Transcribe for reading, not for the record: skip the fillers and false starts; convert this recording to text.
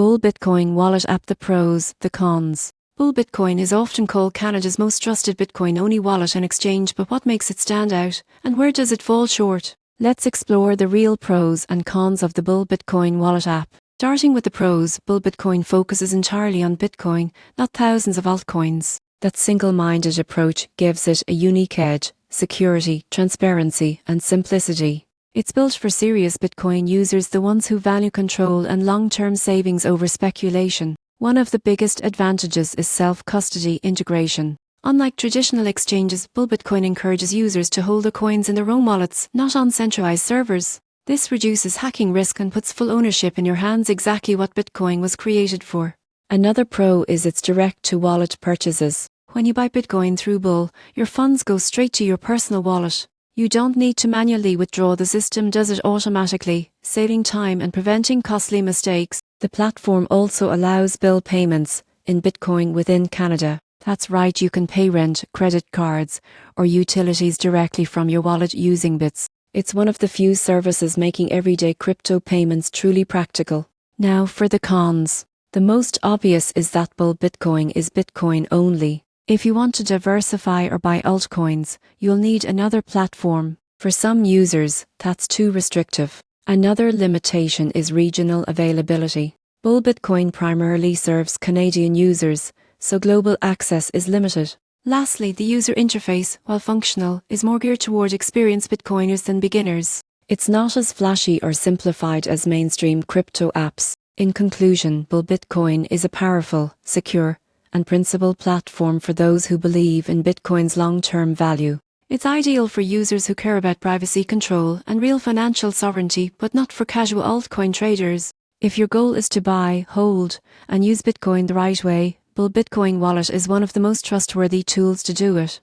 Bull Bitcoin Wallet App. The pros, the cons. Bull Bitcoin is often called Canada's most trusted Bitcoin-only wallet and exchange, but what makes it stand out, and where does it fall short? Let's explore the real pros and cons of the Bull Bitcoin Wallet App. Starting with the pros, Bull Bitcoin focuses entirely on Bitcoin, not thousands of altcoins. That single-minded approach gives it a unique edge: security, transparency, and simplicity. It's built for serious Bitcoin users, the ones who value control and long-term savings over speculation. One of the biggest advantages is self-custody integration. Unlike traditional exchanges, Bull Bitcoin encourages users to hold their coins in their own wallets, not on centralized servers. This reduces hacking risk and puts full ownership in your hands, exactly what Bitcoin was created for. Another pro is its direct-to-wallet purchases. When you buy Bitcoin through Bull, your funds go straight to your personal wallet. You don't need to manually withdraw, the system does it automatically, saving time and preventing costly mistakes. The platform also allows bill payments in Bitcoin within Canada. That's right, you can pay rent, credit cards, or utilities directly from your wallet using Bits. It's one of the few services making everyday crypto payments truly practical. Now for the cons. The most obvious is that Bull Bitcoin is Bitcoin only. If you want to diversify or buy altcoins, you'll need another platform. For some users, that's too restrictive. Another limitation is regional availability. Bull Bitcoin primarily serves Canadian users, so global access is limited. Lastly, the user interface, while functional, is more geared toward experienced Bitcoiners than beginners. It's not as flashy or simplified as mainstream crypto apps. In conclusion, Bull Bitcoin is a powerful, secure, and principled platform for those who believe in Bitcoin's long-term value. It's ideal for users who care about privacy, control, and real financial sovereignty, but not for casual altcoin traders. If your goal is to buy, hold, and use Bitcoin the right way, Bull Bitcoin Wallet is one of the most trustworthy tools to do it.